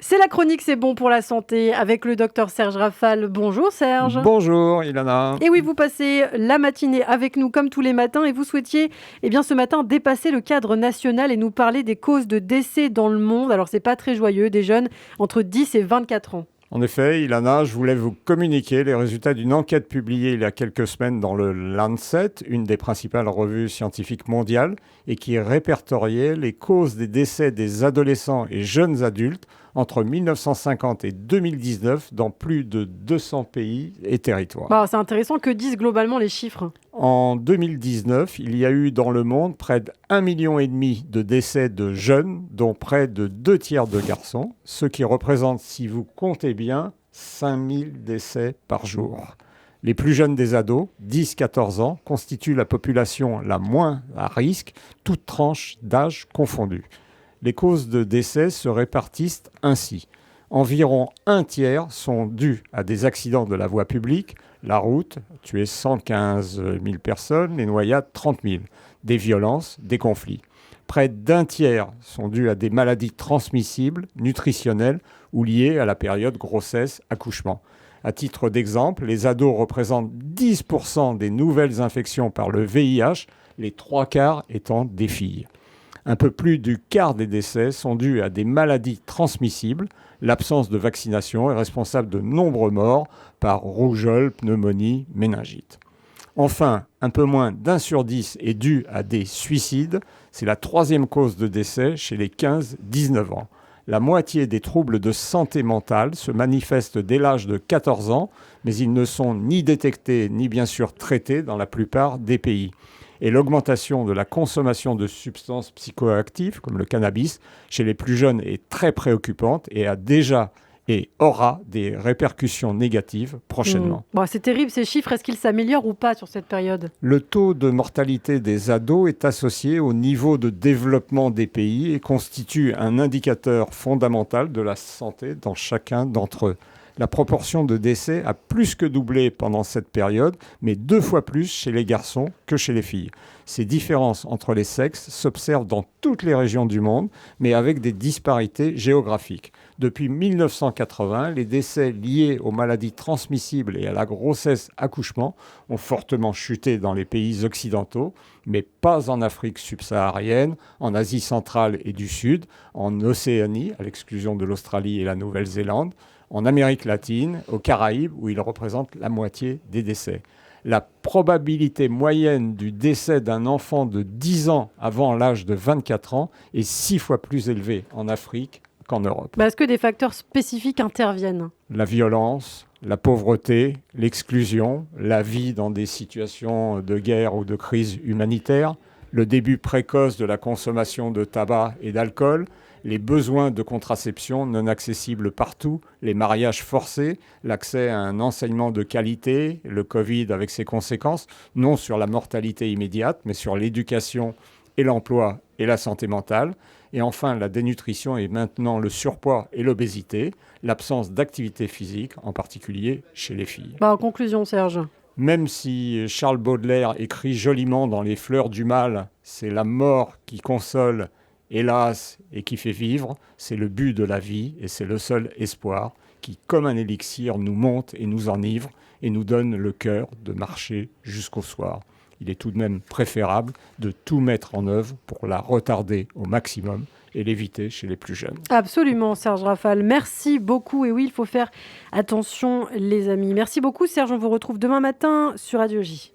C'est la chronique, c'est bon pour la santé avec le docteur Serge Rafal. Bonjour Serge. Bonjour Ilana. Et oui, vous passez la matinée avec nous comme tous les matins et vous souhaitiez ce matin dépasser le cadre national et nous parler des causes de décès dans le monde. Alors c'est pas très joyeux, des jeunes entre 10 et 24 ans. En effet, Ilana, je voulais vous communiquer les résultats d'une enquête publiée il y a quelques semaines dans le Lancet, une des principales revues scientifiques mondiales, et qui répertoriait les causes des décès des adolescents et jeunes adultes entre 1950 et 2019 dans plus de 200 pays et territoires. C'est intéressant, que disent globalement les chiffres? En 2019, il y a eu dans le monde près d'1,5 million de décès de jeunes, dont près de 2 tiers de garçons, ce qui représente, si vous comptez bien, 5000 décès par jour. Les plus jeunes des ados, 10-14 ans, constituent la population la moins à risque, toutes tranches d'âge confondues. Les causes de décès se répartissent ainsi. Environ 1 tiers sont dus à des accidents de la voie publique, la route, tué 115 000 personnes, les noyades 30 000, des violences, des conflits. Près d'1 tiers sont dus à des maladies transmissibles, nutritionnelles ou liées à la période grossesse-accouchement. À titre d'exemple, les ados représentent 10% des nouvelles infections par le VIH, les 3 quarts étant des filles. Un peu plus du quart des décès sont dus à des maladies transmissibles. L'absence de vaccination est responsable de nombreux morts par rougeole, pneumonie, méningite. Enfin, un peu moins d'1 sur 10 est dû à des suicides. C'est la 3e cause de décès chez les 15-19 ans. La moitié des troubles de santé mentale se manifestent dès l'âge de 14 ans, mais ils ne sont ni détectés ni bien sûr traités dans la plupart des pays. Et l'augmentation de la consommation de substances psychoactives, comme le cannabis, chez les plus jeunes est très préoccupante et a déjà et aura des répercussions négatives prochainement. C'est terrible ces chiffres. Est-ce qu'ils s'améliorent ou pas sur cette période? Le taux de mortalité des ados est associé au niveau de développement des pays et constitue un indicateur fondamental de la santé dans chacun d'entre eux. La proportion de décès a plus que doublé pendant cette période, mais 2 fois plus chez les garçons que chez les filles. Ces différences entre les sexes s'observent dans toutes les régions du monde, mais avec des disparités géographiques. Depuis 1980, les décès liés aux maladies transmissibles et à la grossesse-accouchement ont fortement chuté dans les pays occidentaux, mais pas en Afrique subsaharienne, en Asie centrale et du Sud, en Océanie, à l'exclusion de l'Australie et la Nouvelle-Zélande, en Amérique latine, aux Caraïbes, où ils représentent la moitié des décès. La probabilité moyenne du décès d'un enfant de 10 ans avant l'âge de 24 ans est 6 fois plus élevée en Afrique qu'en Europe. Est-ce que des facteurs spécifiques interviennent? La violence, la pauvreté, l'exclusion, la vie dans des situations de guerre ou de crise humanitaire, le début précoce de la consommation de tabac et d'alcool, les besoins de contraception non accessibles partout, les mariages forcés, l'accès à un enseignement de qualité, le Covid avec ses conséquences, non sur la mortalité immédiate, mais sur l'éducation et l'emploi et la santé mentale. Et enfin, la dénutrition et maintenant le surpoids et l'obésité, l'absence d'activité physique, en particulier chez les filles. En conclusion, Serge. Même si Charles Baudelaire écrit joliment dans Les Fleurs du Mal, c'est la mort qui console, hélas, et qui fait vivre, c'est le but de la vie et c'est le seul espoir qui, comme un élixir, nous monte et nous enivre et nous donne le cœur de marcher jusqu'au soir. Il est tout de même préférable de tout mettre en œuvre pour la retarder au maximum et l'éviter chez les plus jeunes. Absolument, Serge Rafal. Merci beaucoup. Et oui, il faut faire attention, les amis. Merci beaucoup, Serge. On vous retrouve demain matin sur Radio J.